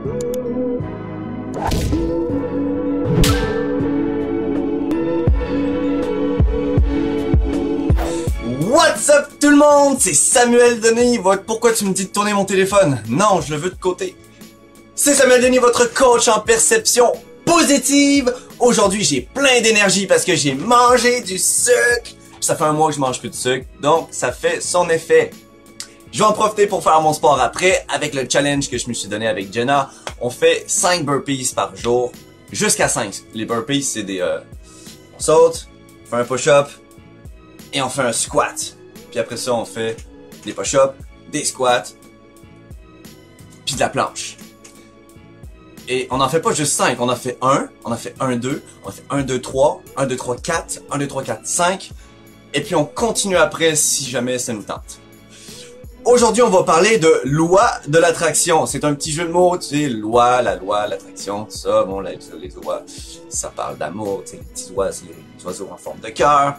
What's up tout le monde, c'est Samuel Denis, pourquoi tu me dis de tourner mon téléphone? Non, je le veux de côté. C'est Samuel Denis, votre coach en perception positive. Aujourd'hui, j'ai plein d'énergie parce que j'ai mangé du sucre. Ça fait un mois que je mange plus de sucre, donc ça fait son effet. Je vais en profiter pour faire mon sport après avec le challenge que je me suis donné avec Jenna. On fait 5 burpees par jour, jusqu'à 5. Les burpees, c'est des... on saute, on fait un push-up, et on fait un squat. Puis après ça, on fait des push-ups, des squats, puis de la planche. Et on n'en fait pas juste 5, on en fait 1, on en fait 1, 2, on en fait 1, 2, 3, 1, 2, 3, 4, 1, 2, 3, 4, 5. Et puis on continue après si jamais ça nous tente. Aujourd'hui, on va parler de loi de l'attraction. C'est un petit jeu de mots, tu sais, la loi, l'attraction, tout ça. Bon, les oies, ça parle d'amour, tu sais, les petits oies, c'est les oiseaux en forme de cœur.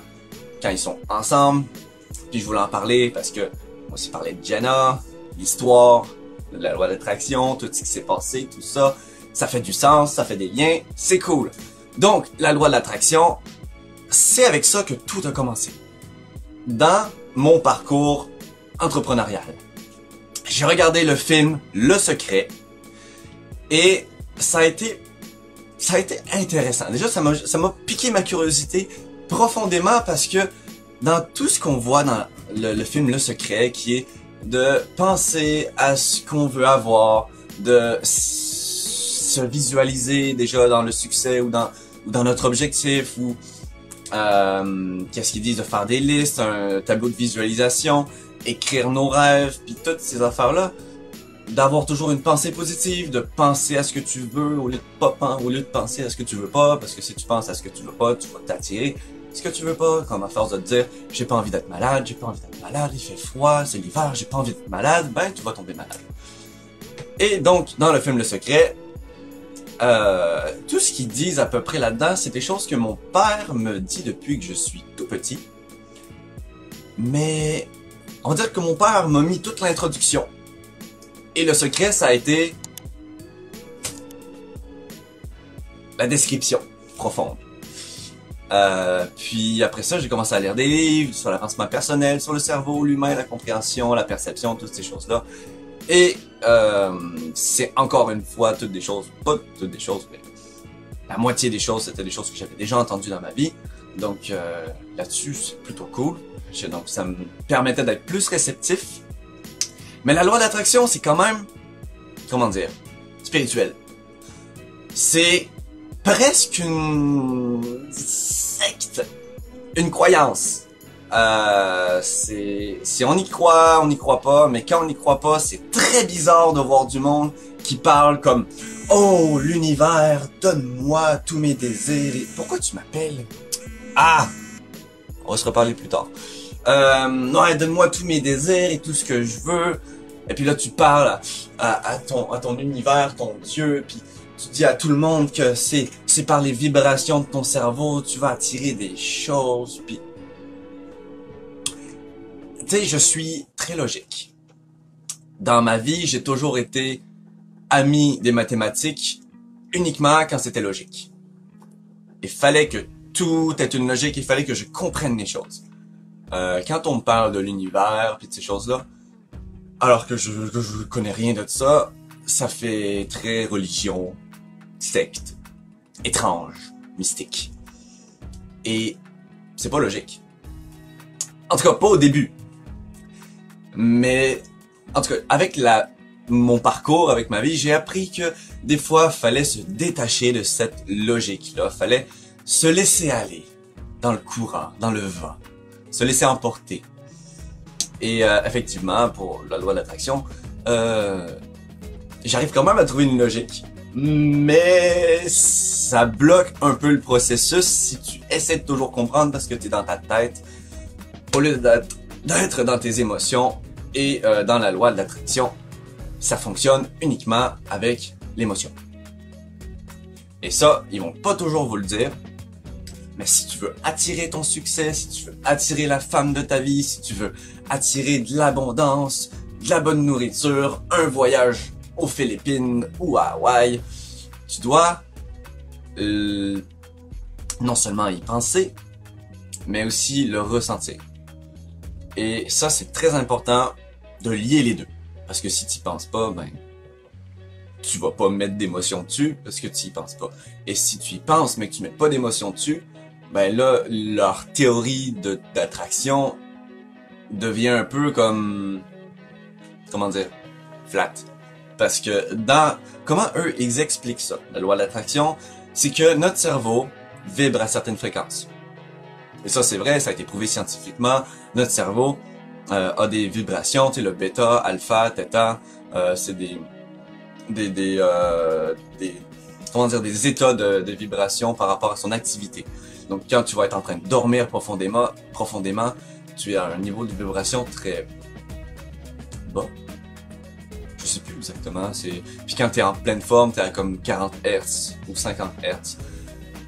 Quand ils sont ensemble, puis je voulais en parler parce que on s'est parlé de Jenna, l'histoire, de la loi d'attraction, tout ce qui s'est passé, tout ça, ça fait du sens, ça fait des liens, c'est cool. Donc, la loi de l'attraction, c'est avec ça que tout a commencé. Dans mon parcours entrepreneurial, j'ai regardé le film Le Secret et ça a été intéressant. Déjà, ça m'a piqué ma curiosité profondément parce que dans tout ce qu'on voit dans le film Le Secret, qui est de penser à ce qu'on veut avoir, de se visualiser déjà dans le succès ou dans notre objectif, ou qu'est-ce qu'ils disent, de faire des listes, un tableau de visualisation, écrire nos rêves, puis toutes ces affaires-là, d'avoir toujours une pensée positive, de penser à ce que tu veux au lieu de penser à ce que tu veux pas, parce que si tu penses à ce que tu veux pas, tu vas t'attirer ce que tu veux pas, comme à force de te dire j'ai pas envie d'être malade, il fait froid, c'est l'hiver, j'ai pas envie d'être malade, ben tu vas tomber malade. Et donc, dans le film Le Secret, tout ce qu'ils disent à peu près là-dedans, c'est des choses que mon père me dit depuis que je suis tout petit. Mais on va dire que mon père m'a mis toute l'introduction. Et Le Secret, ça a été la description profonde. Puis après ça, j'ai commencé à lire des livres sur l'avancement personnel, sur le cerveau, l'humain, la compréhension, la perception, toutes ces choses-là. Et c'est encore une fois toutes des choses, pas toutes des choses, mais la moitié des choses, c'était des choses que j'avais déjà entendues dans ma vie. Donc là-dessus, c'est plutôt cool. Donc ça me permettait d'être plus réceptif. Mais la loi d'attraction, c'est quand même, comment dire, spirituel. C'est presque une secte, une croyance. Si on y croit, on n'y croit pas, mais quand on n'y croit pas, c'est très bizarre de voir du monde qui parle comme « Oh, l'univers, donne-moi tous mes désirs. » Et pourquoi tu m'appelles? Ah! On va se reparler plus tard. Ouais, donne-moi tous mes désirs et tout ce que je veux. Et puis là, tu parles à ton univers, ton Dieu, puis tu dis à tout le monde que c'est par les vibrations de ton cerveau, tu vas attirer des choses, puis... Tu sais, je suis très logique. Dans ma vie, j'ai toujours été ami des mathématiques uniquement quand c'était logique. Il fallait que tout ait une logique, il fallait que je comprenne les choses. Quand on me parle de l'univers puis de ces choses-là, alors que je connais rien de ça, ça fait très religion, secte, étrange, mystique. Et c'est pas logique. En tout cas, pas au début. Mais, en tout cas, avec mon parcours, avec ma vie, j'ai appris que des fois, fallait se détacher de cette logique-là. Fallait se laisser aller dans le courant, dans le vent. Se laisser emporter. Et effectivement, pour la loi de l'attraction, j'arrive quand même à trouver une logique. Mais ça bloque un peu le processus si tu essaies de toujours comprendre parce que tu es dans ta tête au lieu d'être dans tes émotions. Et dans la loi de l'attraction, ça fonctionne uniquement avec l'émotion. Et ça, ils vont pas toujours vous le dire. Mais si tu veux attirer ton succès, si tu veux attirer la femme de ta vie, si tu veux attirer de l'abondance, de la bonne nourriture, un voyage aux Philippines ou à Hawaï, tu dois non seulement y penser, mais aussi le ressentir. Et ça, c'est très important de lier les deux. Parce que si tu y penses pas, ben, tu vas pas mettre d'émotion dessus parce que tu y penses pas. Et si tu y penses mais que tu mets pas d'émotion dessus, ben là, leur théorie d'attraction devient un peu comme, comment dire, flat. Parce que comment eux, ils expliquent ça, la loi de l'attraction, c'est que notre cerveau vibre à certaines fréquences. Et ça, c'est vrai, ça a été prouvé scientifiquement. Notre cerveau a des vibrations, tu sais, le bêta, alpha, theta, c'est comment dire, des états de vibration par rapport à son activité. Donc, quand tu vas être en train de dormir profondément, tu es à un niveau de vibration très bas. Je sais plus exactement, puis quand tu es en pleine forme, tu es à comme 40 Hz ou 50 Hz.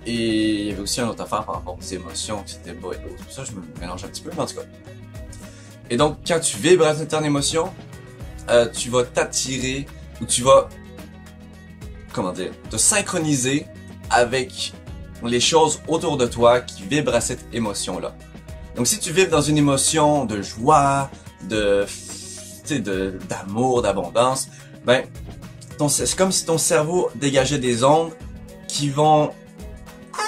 Et il y avait aussi une autre affaire par rapport aux émotions, qui c'était bas et haut. Ça, je me mélange un petit peu, mais en tout cas. Et donc, quand tu vibres à certaines émotions, tu vas t'attirer, ou tu vas, comment dire, te synchroniser avec les choses autour de toi qui vibrent à cette émotion-là. Donc, si tu vibres dans une émotion de joie, d'amour, d'abondance, ben, c'est comme si ton cerveau dégageait des ondes qui vont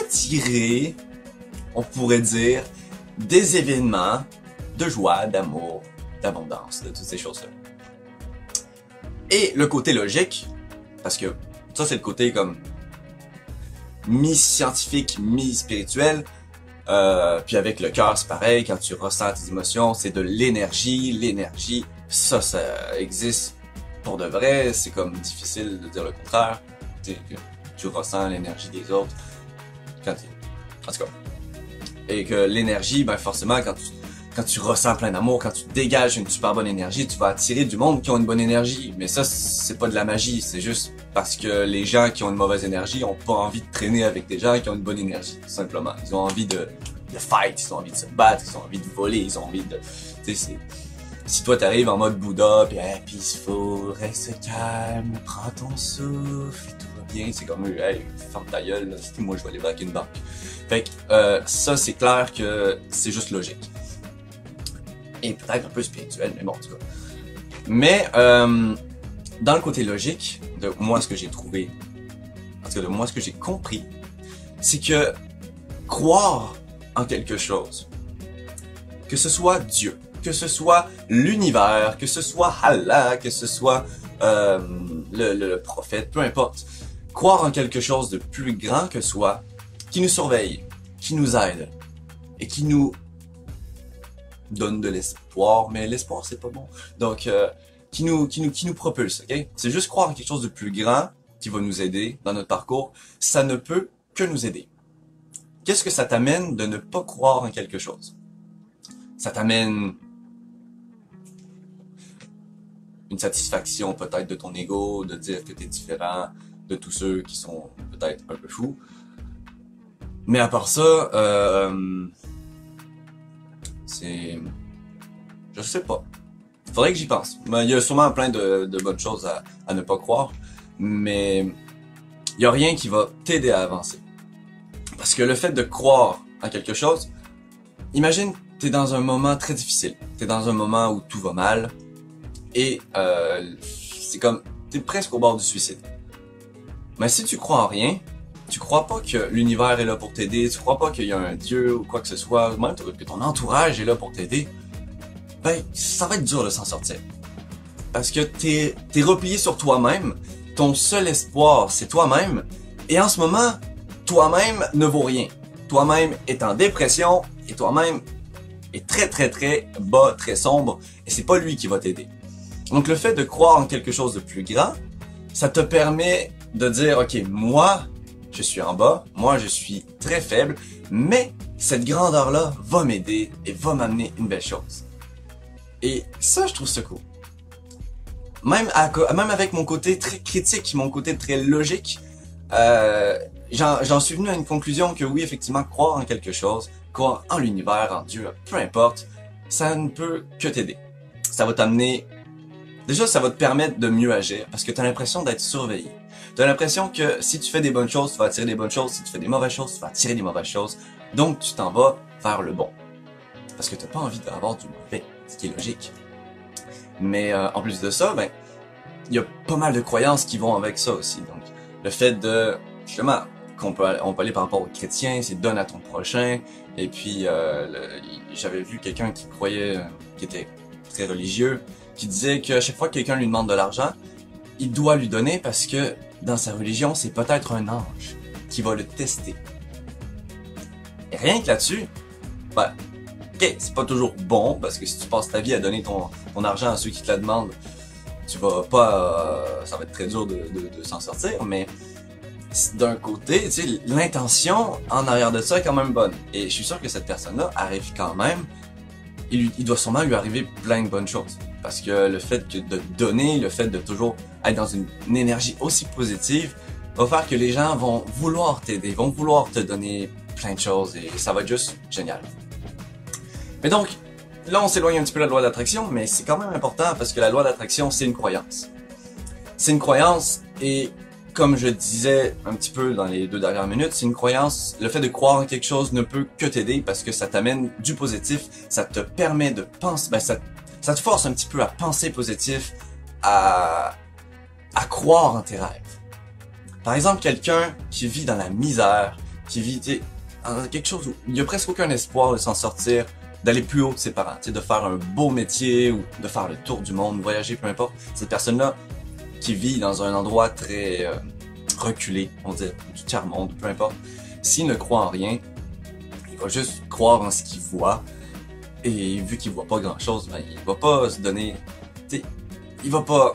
attirer, on pourrait dire, des événements de joie, d'amour, d'abondance, de toutes ces choses-là. Et le côté logique, parce que ça c'est le côté comme mi-scientifique, mi-spirituel, puis avec le cœur c'est pareil, quand tu ressens tes émotions, c'est de l'énergie, ça existe pour de vrai, c'est comme difficile de dire le contraire, tu ressens l'énergie des autres, en tout cas, et que l'énergie, ben forcément, quand tu ressens plein d'amour, quand tu dégages une super bonne énergie, tu vas attirer du monde qui ont une bonne énergie. Mais ça, c'est pas de la magie, c'est juste parce que les gens qui ont une mauvaise énergie ont pas envie de traîner avec des gens qui ont une bonne énergie, tout simplement. Ils ont envie de fight, ils ont envie de se battre, ils ont envie de voler, ils ont envie de... Tu sais, si toi t'arrives en mode Bouddha, puis hey, peaceful, reste calme, prends ton souffle, tout va bien, c'est comme hey, ferme ta gueule, là, moi je vais aller braquer une banque. Fait que ça c'est clair que c'est juste logique. Et peut-être un peu spirituel, mais bon en tout cas. Mais dans le côté logique, de moi ce que j'ai trouvé, en tout cas de moi ce que j'ai compris, c'est que croire en quelque chose, que ce soit Dieu, que ce soit l'univers, que ce soit Allah, que ce soit le prophète, peu importe. Croire en quelque chose de plus grand que soi, qui nous surveille, qui nous aide, et qui nous donne de l'espoir, mais l'espoir c'est pas bon. Donc, qui nous propulse, ok? C'est juste croire en quelque chose de plus grand, qui va nous aider dans notre parcours, ça ne peut que nous aider. Qu'est-ce que ça t'amène de ne pas croire en quelque chose? Ça t'amène une satisfaction peut-être de ton ego, de dire que t'es différent de tous ceux qui sont peut-être un peu fous. Mais à part ça, je sais pas. Faudrait que j'y pense. Mais il y a sûrement plein de bonnes choses à ne pas croire, mais il y a rien qui va t'aider à avancer. Parce que le fait de croire en quelque chose, imagine t'es dans un moment très difficile, t'es dans un moment où tout va mal, et c'est comme, t'es presque au bord du suicide. Mais si tu crois en rien, tu crois pas que l'univers est là pour t'aider, tu crois pas qu'il y a un Dieu ou quoi que ce soit, même que ton entourage est là pour t'aider, ben ça va être dur de s'en sortir. Parce que t'es replié sur toi-même, ton seul espoir c'est toi-même, et en ce moment, toi-même ne vaut rien. Toi-même est en dépression, et toi-même est très très très bas, très sombre, et c'est pas lui qui va t'aider. Donc le fait de croire en quelque chose de plus grand, ça te permet de dire, ok, moi, je suis en bas, moi je suis très faible, mais cette grandeur-là va m'aider et va m'amener une belle chose. Et ça, je trouve ça cool. Même avec mon côté très critique, mon côté très logique, j'en suis venu à une conclusion que oui, effectivement, croire en quelque chose, croire en l'univers, en Dieu, peu importe, ça ne peut que t'aider. Ça va t'amener Déjà, ça va te permettre de mieux agir parce que tu as l'impression d'être surveillé. Tu as l'impression que si tu fais des bonnes choses, tu vas attirer des bonnes choses. Si tu fais des mauvaises choses, tu vas attirer des mauvaises choses. Donc, tu t'en vas vers le bon. Parce que tu n'as pas envie d'avoir du mauvais, ce qui est logique. Mais en plus de ça, ben, il y a pas mal de croyances qui vont avec ça aussi. Donc, le fait de, justement, on peut aller par rapport aux chrétiens, c'est donne à ton prochain. Et puis, j'avais vu quelqu'un qui croyait, qui était très religieux, qui disait qu'à chaque fois que quelqu'un lui demande de l'argent, il doit lui donner parce que dans sa religion, c'est peut-être un ange qui va le tester. Et rien que là-dessus, ben, ok, c'est pas toujours bon parce que si tu passes ta vie à donner ton argent à ceux qui te la demandent, tu vas pas, ça va être très dur de s'en sortir, mais d'un côté, tu sais, l'intention en arrière de ça est quand même bonne. Et je suis sûr que cette personne-là arrive quand même, il doit sûrement lui arriver plein de bonnes choses. Parce que le fait de donner, le fait de toujours être dans une énergie aussi positive, va faire que les gens vont vouloir t'aider, vont vouloir te donner plein de choses et ça va être juste génial. Mais donc, là on s'éloigne un petit peu de la loi d'attraction, mais c'est quand même important parce que la loi d'attraction, c'est une croyance. C'est une croyance et comme je disais un petit peu dans les 2 dernières minutes, c'est une croyance, le fait de croire en quelque chose ne peut que t'aider parce que ça t'amène du positif, ça te permet de penser, ben ça te force un petit peu à penser positif, à croire en tes rêves. Par exemple, quelqu'un qui vit dans la misère, qui vit dans quelque chose où il n'y a presque aucun espoir de s'en sortir, d'aller plus haut que ses parents, de faire un beau métier ou de faire le tour du monde, voyager, peu importe. Cette personne-là qui vit dans un endroit très reculé, on dit du tiers-monde, peu importe, s'il ne croit en rien, il va juste croire en ce qu'il voit. Et vu qu'il voit pas grand chose, ben, il va pas se donner, tu sais, il va pas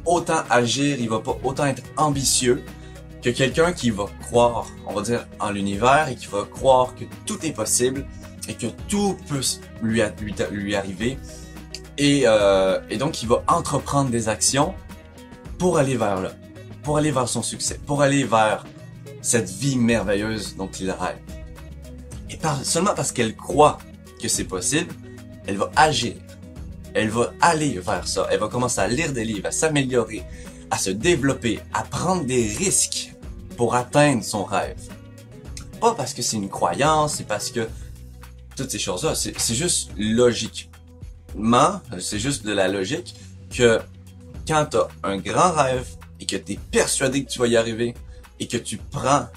autant agir, il va pas autant être ambitieux que quelqu'un qui va croire, on va dire, en l'univers et qui va croire que tout est possible et que tout peut lui arriver et donc il va entreprendre des actions pour aller vers là, pour aller vers son succès, pour aller vers cette vie merveilleuse dont il rêve. Et seulement parce qu'elle croit que c'est possible, elle va agir. Elle va aller vers ça. Elle va commencer à lire des livres, à s'améliorer, à se développer, à prendre des risques pour atteindre son rêve. Pas parce que c'est une croyance, c'est parce que toutes ces choses-là, c'est juste logiquement, c'est juste de la logique que quand tu as un grand rêve et que tu es persuadé que tu vas y arriver et que tu prends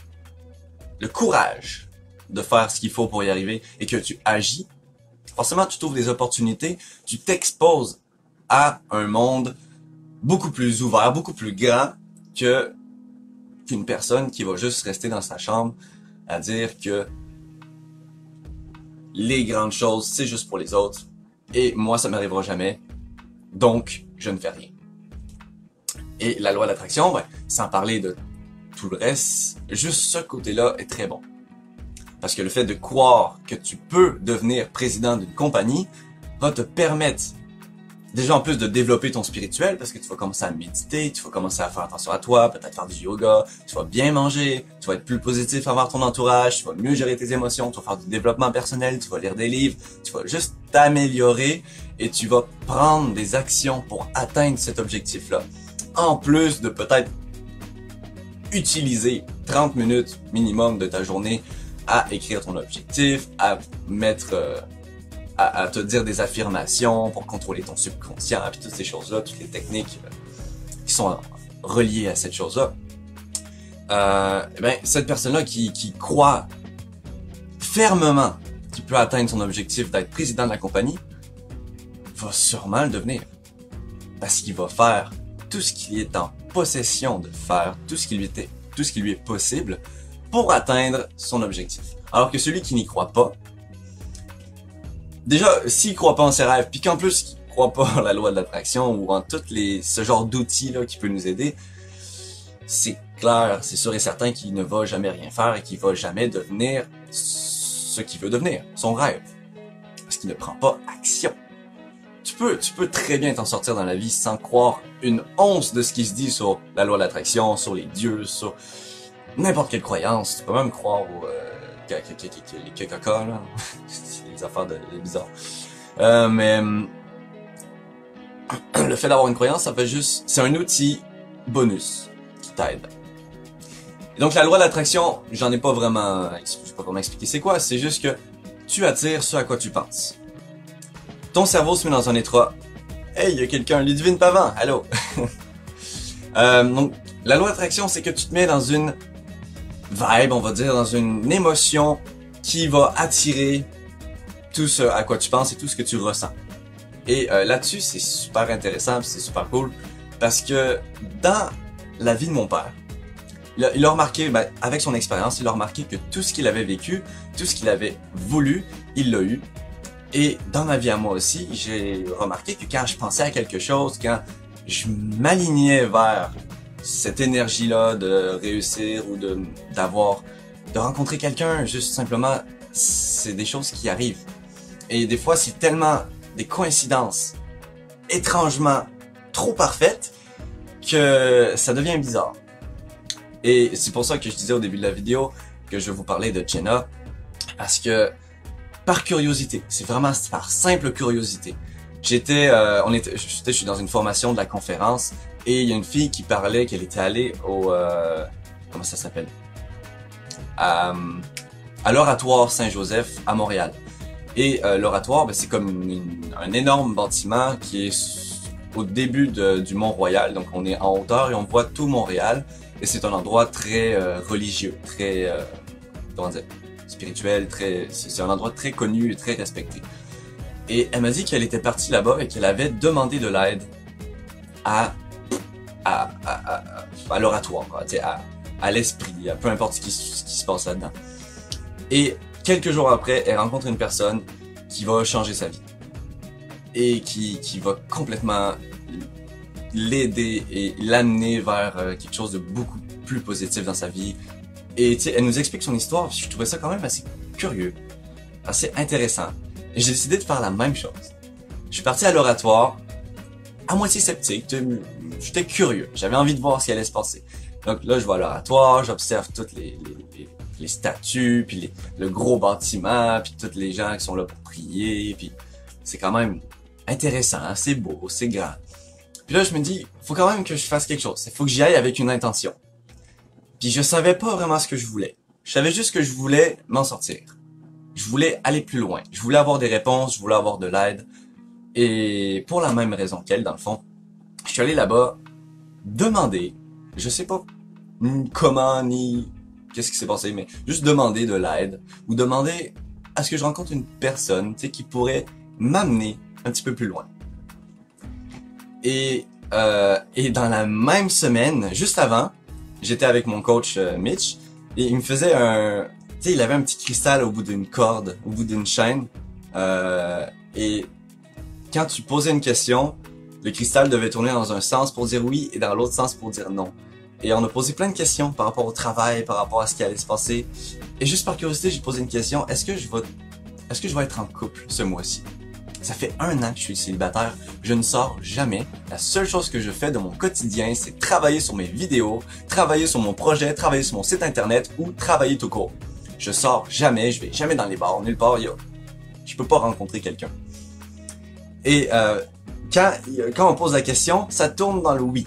le courage de faire ce qu'il faut pour y arriver et que tu agis, forcément tu trouves des opportunités, tu t'exposes à un monde beaucoup plus ouvert, beaucoup plus grand qu'une personne qui va juste rester dans sa chambre à dire que les grandes choses, c'est juste pour les autres et moi ça m'arrivera jamais, donc je ne fais rien. Et la loi d'attraction, ben, sans parler de tout le reste, juste ce côté-là est très bon. Parce que le fait de croire que tu peux devenir président d'une compagnie va te permettre, déjà en plus de développer ton spirituel, parce que tu vas commencer à méditer, tu vas commencer à faire attention à toi, peut-être faire du yoga, tu vas bien manger, tu vas être plus positif envers ton entourage, tu vas mieux gérer tes émotions, tu vas faire du développement personnel, tu vas lire des livres, tu vas juste t'améliorer et tu vas prendre des actions pour atteindre cet objectif-là. En plus de peut-être utiliser 30 minutes minimum de ta journée à écrire ton objectif, à mettre, à te dire des affirmations pour contrôler ton subconscient, puis toutes ces choses-là, toutes les techniques qui sont reliées à cette chose-là. Ben, cette personne-là qui croit fermement qu'il peut atteindre son objectif d'être président de la compagnie, va sûrement le devenir. Parce qu'il va faire tout ce qui est en possession de faire, tout ce qui lui est possible pour atteindre son objectif. Alors que celui qui n'y croit pas, déjà, s'il croit pas en ses rêves, puis qu'en plus il croit pas en la loi de l'attraction ou en ce genre d'outils là qui peut nous aider, c'est clair, c'est sûr et certain qu'il ne va jamais rien faire et qu'il va jamais devenir ce qu'il veut devenir, son rêve. Parce qu'il ne prend pas action. Tu peux très bien t'en sortir dans la vie sans croire une once de ce qui se dit sur la loi de l'attraction, sur les dieux, sur n'importe quelle croyance. Tu peux même croire aux les caca là, les affaires de bizarres. Mais le fait d'avoir une croyance, ça fait juste, c'est un outil bonus qui t'aide. Et donc la loi de l'attraction, j'en ai pas vraiment, je sais pas comment expliquer c'est quoi, c'est juste que tu attires ce à quoi tu penses. Ton cerveau se met dans un état, hey, il y a quelqu'un, Ludivine Pavant, allô. Donc la loi d'attraction, c'est que tu te mets dans une vibe, on va dire, dans une émotion qui va attirer tout ce à quoi tu penses et tout ce que tu ressens. Et là-dessus, c'est super intéressant, c'est super cool, parce que dans la vie de mon père, il a remarqué, avec son expérience, il a remarqué que tout ce qu'il avait vécu, tout ce qu'il avait voulu, il l'a eu. Et dans ma vie à moi aussi, j'ai remarqué que quand je pensais à quelque chose, quand je m'alignais vers cette énergie-là de réussir ou de rencontrer quelqu'un, juste simplement, c'est des choses qui arrivent. Et des fois, c'est tellement des coïncidences étrangement trop parfaites que ça devient bizarre. Et c'est pour ça que je disais au début de la vidéo que je vais vous parler de Jenna, parce que par curiosité, c'est vraiment par simple curiosité. Je suis dans une formation de la conférence et il y a une fille qui parlait qu'elle était allée au comment ça s'appelle, à l'Oratoire Saint-Joseph à Montréal. Et l'Oratoire, c'est comme un énorme bâtiment qui est au début du Mont-Royal, donc on est en hauteur et on voit tout Montréal. Et c'est un endroit très religieux, très comment dire, spirituel, c'est un endroit très connu et très respecté. Et elle m'a dit qu'elle était partie là-bas et qu'elle avait demandé de l'aide à l'oratoire, à l'esprit, peu importe ce qui se passe là-dedans. Et quelques jours après, elle rencontre une personne qui va changer sa vie et qui va complètement l'aider et l'amener vers quelque chose de beaucoup plus positif dans sa vie. Et tu sais, elle nous explique son histoire, je trouvais ça quand même assez curieux, assez intéressant. Et j'ai décidé de faire la même chose. Je suis parti à l'oratoire, à moitié sceptique, j'étais curieux, j'avais envie de voir ce qui allait se passer. Donc là, je vais à l'oratoire, j'observe toutes les statues, puis le gros bâtiment, puis tous les gens qui sont là pour prier, puis c'est quand même intéressant, hein, c'est beau, c'est grand. Puis là, je me dis, faut quand même que je fasse quelque chose. Il faut que j'y aille avec une intention. Puis je savais pas vraiment ce que je voulais. Je savais juste que je voulais m'en sortir. Je voulais aller plus loin. Je voulais avoir des réponses, je voulais avoir de l'aide. Et pour la même raison qu'elle, dans le fond, je suis allé là-bas demander, je sais pas comment ni qu'est-ce qui s'est passé, mais juste demander de l'aide ou demander à ce que je rencontre une personne, tu sais, qui pourrait m'amener un petit peu plus loin. Et dans la même semaine, juste avant, j'étais avec mon coach Mitch et il me faisait tu sais, il avait un petit cristal au bout d'une corde, au bout d'une chaîne. Et quand tu posais une question, le cristal devait tourner dans un sens pour dire oui et dans l'autre sens pour dire non. Et on a posé plein de questions par rapport au travail, par rapport à ce qui allait se passer. Et juste par curiosité, j'ai posé une question, est-ce que je vais être en couple ce mois-ci? Ça fait 1 an que je suis célibataire, je ne sors jamais. La seule chose que je fais de mon quotidien, c'est travailler sur mes vidéos, travailler sur mon projet, travailler sur mon site internet ou travailler tout court. Je sors jamais, je vais jamais dans les bars, nulle part, je peux pas rencontrer quelqu'un. Et quand on pose la question, ça tourne dans le oui.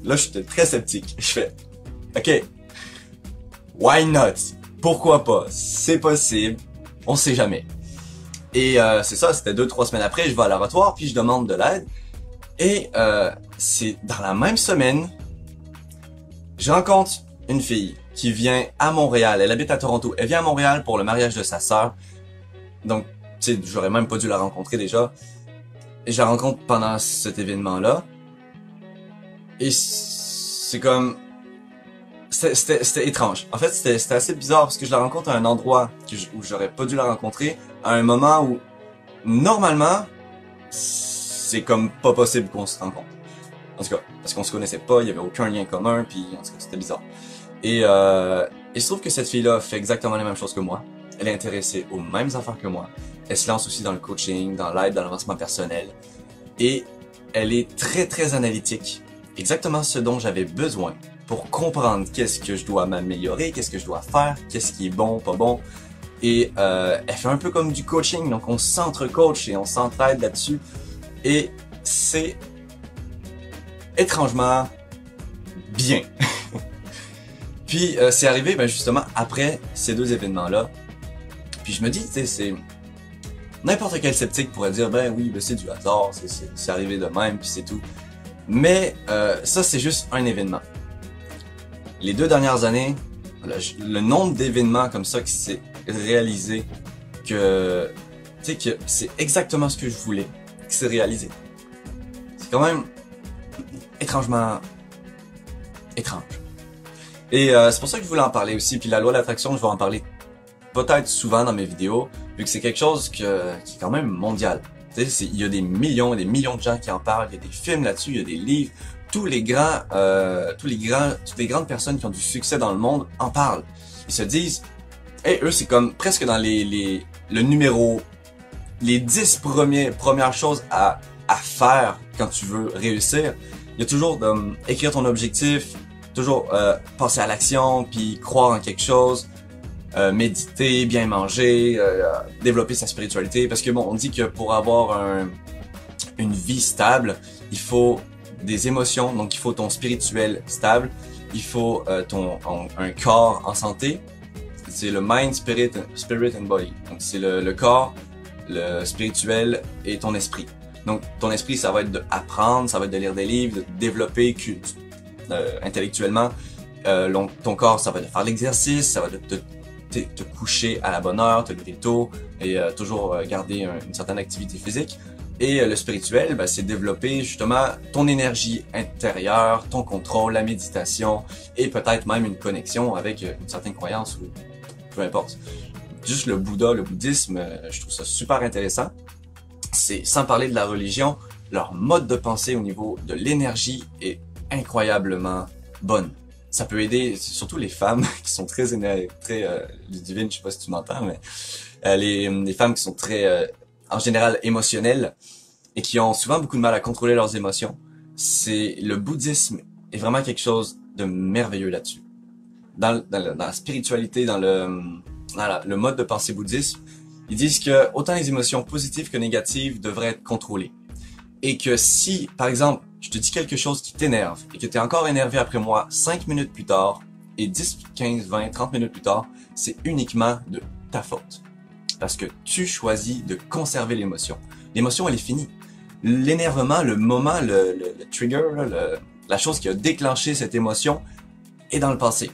Là, j'étais très sceptique. Je fais, ok, why not? Pourquoi pas? C'est possible, on sait jamais. Et c'est ça, c'était 2-3 semaines après, je vais à l'oratoire, puis je demande de l'aide. Et c'est dans la même semaine, je rencontre une fille qui vient à Montréal. Elle habite à Toronto. Elle vient à Montréal pour le mariage de sa sœur. Donc, tu sais, j'aurais même pas dû la rencontrer déjà. Et je la rencontre pendant cet événement-là. Et c'est comme... C'était étrange. En fait, c'était assez bizarre parce que je la rencontre à un endroit où j'aurais pas dû la rencontrer, à un moment où, normalement, c'est comme pas possible qu'on se rencontre. En tout cas, parce qu'on se connaissait pas, il y avait aucun lien commun, puis en tout cas, c'était bizarre. Et il se trouve que cette fille-là fait exactement les mêmes choses que moi. Elle est intéressée aux mêmes affaires que moi. Elle se lance aussi dans le coaching, dans l'aide, dans l'avancement personnel. Et elle est très, très analytique. Exactement ce dont j'avais besoin pour comprendre qu'est-ce que je dois m'améliorer, qu'est-ce que je dois faire, qu'est-ce qui est bon, pas bon. Et elle fait un peu comme du coaching, donc on s'entre-coach et on s'entraide là-dessus. Et c'est étrangement bien. Puis c'est arrivé justement après ces deux événements-là. Puis je me dis, tu sais, c'est... N'importe quel sceptique pourrait dire, ben oui, c'est du hasard, c'est arrivé de même, puis c'est tout. Mais ça, c'est juste un événement. Les 2 dernières années, le nombre d'événements comme ça qui s'est réalisé, que tu sais, que c'est exactement ce que je voulais, qui s'est réalisé. C'est quand même étrangement étrange. Et c'est pour ça que je voulais en parler aussi. Puis la loi d'attraction, je vais en parler peut-être souvent dans mes vidéos, vu que c'est quelque chose qui est quand même mondial. Tu sais, il y a des millions et des millions de gens qui en parlent, il y a des films là-dessus, il y a des livres. Toutes les grandes personnes qui ont du succès dans le monde en parlent. Ils se disent, hey, eux, c'est comme presque dans le numéro, les 10 premières choses à faire quand tu veux réussir. Il y a toujours écrire ton objectif, toujours passer à l'action, puis croire en quelque chose, méditer, bien manger, développer sa spiritualité. Parce que bon, on dit que pour avoir une vie stable, il faut des émotions, donc il faut ton spirituel stable, il faut un corps en santé. C'est le mind, spirit and body. Donc c'est le corps, le spirituel et ton esprit. Donc ton esprit, ça va être d'apprendre, ça va être de lire des livres, de développer intellectuellement. Ton corps, ça va être de faire l'exercice, ça va te coucher à la bonne heure, te lever tôt et toujours garder une certaine activité physique. Et le spirituel, c'est développer justement ton énergie intérieure, ton contrôle, la méditation et peut-être même une connexion avec une certaine croyance ou peu importe. Juste le Bouddha, le bouddhisme, je trouve ça super intéressant. C'est sans parler de la religion, leur mode de pensée au niveau de l'énergie est incroyablement bonne. Ça peut aider surtout les femmes qui sont très Ludivine, je sais pas si tu m'entends, mais les femmes qui sont très en général émotionnelles et qui ont souvent beaucoup de mal à contrôler leurs émotions. Le bouddhisme est vraiment quelque chose de merveilleux là-dessus. Dans la spiritualité, dans le mode de pensée bouddhiste, ils disent que autant les émotions positives que négatives devraient être contrôlées. Et que si, par exemple, je te dis quelque chose qui t'énerve et que tu es encore énervé après moi 5 minutes plus tard et 10, 15, 20, 30 minutes plus tard, c'est uniquement de ta faute. Parce que tu choisis de conserver l'émotion. L'émotion, elle est finie. L'énervement, le moment, le trigger, la chose qui a déclenché cette émotion est dans le passé.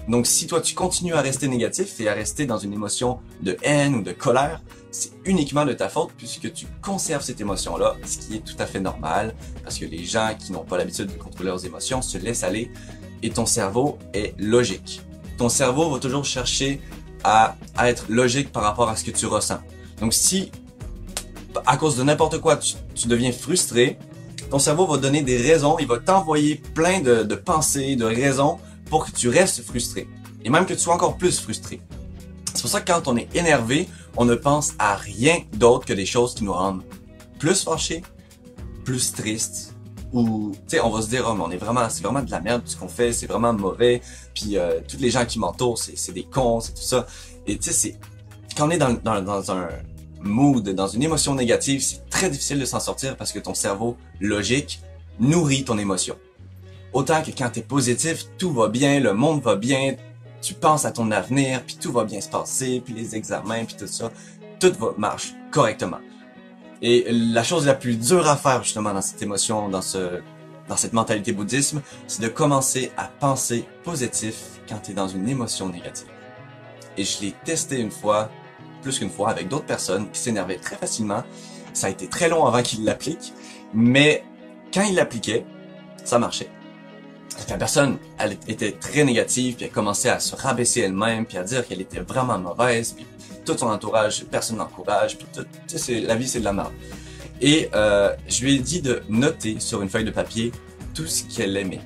Donc si toi tu continues à rester négatif et à rester dans une émotion de haine ou de colère, c'est uniquement de ta faute puisque tu conserves cette émotion-là, ce qui est tout à fait normal parce que les gens qui n'ont pas l'habitude de contrôler leurs émotions se laissent aller et ton cerveau est logique. Ton cerveau va toujours chercher à être logique par rapport à ce que tu ressens. Donc si, à cause de n'importe quoi, tu deviens frustré, ton cerveau va donner des raisons, il va t'envoyer plein de pensées, de raisons pour que tu restes frustré. Et même que tu sois encore plus frustré. C'est pour ça que quand on est énervé, on ne pense à rien d'autre que des choses qui nous rendent plus fâchés, plus tristes, ou tu sais, on va se dire, oh, mais c'est vraiment de la merde ce qu'on fait, c'est vraiment mauvais, puis tous les gens qui m'entourent, c'est des cons, c'est tout ça. Et tu sais, quand on est dans un mood, dans une émotion négative, c'est très difficile de s'en sortir parce que ton cerveau logique nourrit ton émotion. Autant que quand t'es positif, tout va bien, le monde va bien, tu penses à ton avenir, puis tout va bien se passer, puis les examens, puis tout ça, tout marche correctement. Et la chose la plus dure à faire justement dans cette émotion, dans cette mentalité bouddhisme, c'est de commencer à penser positif quand t'es dans une émotion négative. Et je l'ai testé une fois, plus qu'une fois, avec d'autres personnes qui s'énervaient très facilement. Ça a été très long avant qu'ils l'appliquent, mais quand ils l'appliquaient, ça marchait. La personne, elle était très négative, puis elle commençait à se rabaisser elle-même, puis à dire qu'elle était vraiment mauvaise, puis tout son entourage, personne n'encourage, puis tout, tu sais, la vie c'est de la merde. Et je lui ai dit de noter sur une feuille de papier tout ce qu'elle aimait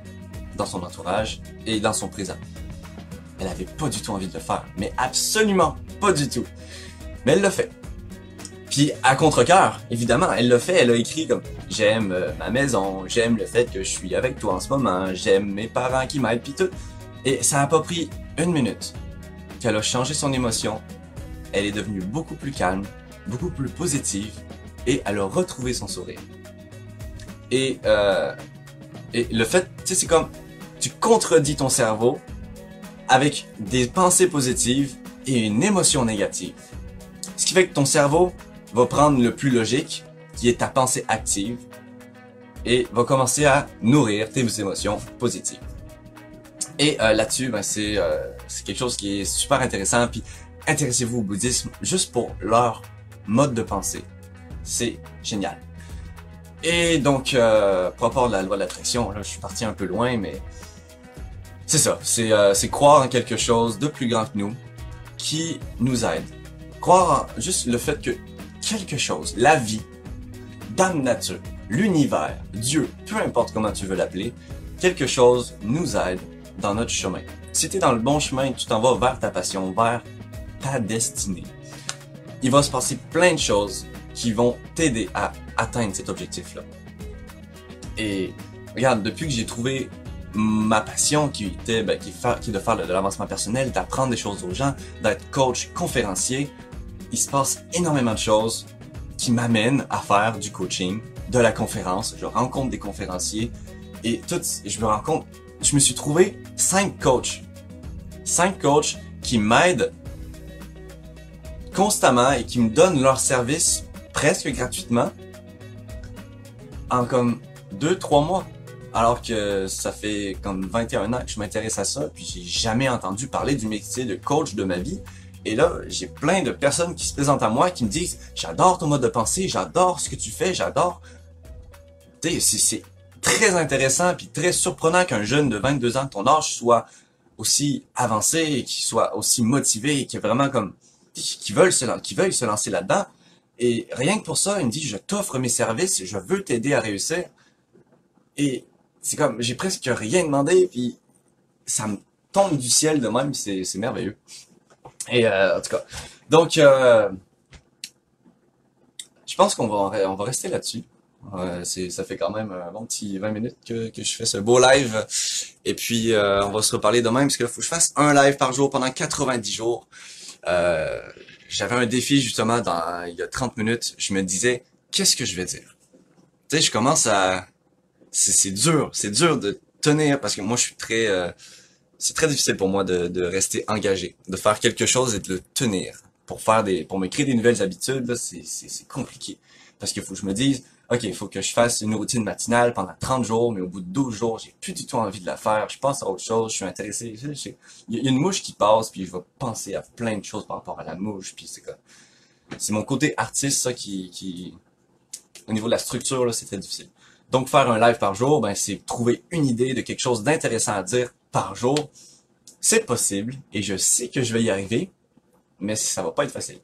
dans son entourage et dans son présent. Elle avait pas du tout envie de le faire, mais absolument pas du tout. Mais elle l'a fait. Puis à contre-cœur, évidemment, elle l'a fait, elle a écrit comme « J'aime ma maison, j'aime le fait que je suis avec toi en ce moment, j'aime mes parents qui m'aident, puis tout. » Et ça n'a pas pris 1 minute qu'elle a changé son émotion. Elle est devenue beaucoup plus calme, beaucoup plus positive, et elle a retrouvé son sourire. Et le fait, tu sais, c'est comme, tu contredis ton cerveau avec des pensées positives et une émotion négative. Ce qui fait que ton cerveau va prendre le plus logique, qui est ta pensée active, et va commencer à nourrir tes émotions positives. Et là-dessus, ben, c'est quelque chose qui est super intéressant. Puis intéressez-vous au bouddhisme juste pour leur mode de pensée. C'est génial. Et donc, par rapport à la loi de l'attraction, là, je suis parti un peu loin, mais c'est ça. C'est croire en quelque chose de plus grand que nous, qui nous aide. Croire en juste le fait que quelque chose, la vie, Dame Nature, l'univers, Dieu, peu importe comment tu veux l'appeler, quelque chose nous aide dans notre chemin. Si tu es dans le bon chemin, tu t'en vas vers ta passion, vers ta destinée. Il va se passer plein de choses qui vont t'aider à atteindre cet objectif-là. Et regarde, depuis que j'ai trouvé ma passion qui était qui est de faire de l'avancement personnel, d'apprendre des choses aux gens, d'être coach, conférencier, il se passe énormément de choses qui m'amènent à faire du coaching, de la conférence. Je rencontre des conférenciers et je me suis trouvé 5 coachs. 5 coachs qui m'aident constamment et qui me donnent leur service presque gratuitement en comme 2-3 mois. Alors que ça fait comme 21 ans que je m'intéresse à ça, puis j'ai jamais entendu parler du métier de coach de ma vie. Et là, j'ai plein de personnes qui se présentent à moi qui me disent « J'adore ton mode de pensée, j'adore ce que tu fais, j'adore... » Tu sais, c'est très intéressant puis très surprenant qu'un jeune de 22 ans de ton âge soit aussi avancé et qu'il soit aussi motivé et qu'il vraiment comme... qui veuille se lancer là-dedans. Et rien que pour ça, il me dit « Je t'offre mes services, je veux t'aider à réussir. » Et c'est comme, j'ai presque rien demandé, puis ça me tombe du ciel de même, c'est merveilleux. Et en tout cas, donc je pense qu'on va rester là-dessus. Ça fait quand même un bon petit 20 minutes que je fais ce beau live. Et puis on va se reparler demain, parce que là, faut que je fasse un live par jour pendant 90 jours. J'avais un défi justement il y a 30 minutes. Je me disais, qu'est-ce que je vais dire? Tu sais, je commence à... C'est dur de tenir, parce que moi je suis c'est très difficile pour moi de rester engagé, de faire quelque chose et de le tenir. Pour me créer des nouvelles habitudes, là, c'est compliqué. Parce qu'il faut que je me dise, ok, il faut que je fasse une routine matinale pendant 30 jours, mais au bout de 12 jours, j'ai plus du tout envie de la faire, je pense à autre chose, je suis intéressé, il y a une mouche qui passe, puis je vais penser à plein de choses par rapport à la mouche, puis c'est mon côté artiste, ça, qui au niveau de la structure, là, c'est très difficile. Donc, faire un live par jour, ben, c'est trouver une idée de quelque chose d'intéressant à dire par jour. C'est possible, et je sais que je vais y arriver, mais ça va pas être facile.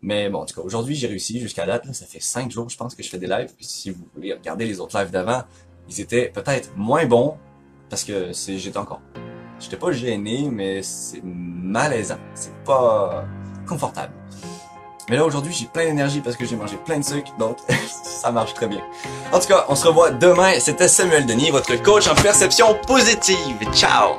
Mais bon, en tout cas, aujourd'hui, j'ai réussi jusqu'à date, là, ça fait 5 jours, je pense, que je fais des lives, puis si vous voulez regarder les autres lives d'avant, ils étaient peut-être moins bons, parce que j'étais pas gêné, mais c'est malaisant, c'est pas confortable. Mais là, aujourd'hui, j'ai plein d'énergie parce que j'ai mangé plein de sucre, donc ça marche très bien. En tout cas, on se revoit demain. C'était Samuel Denis, votre coach en perception positive. Ciao!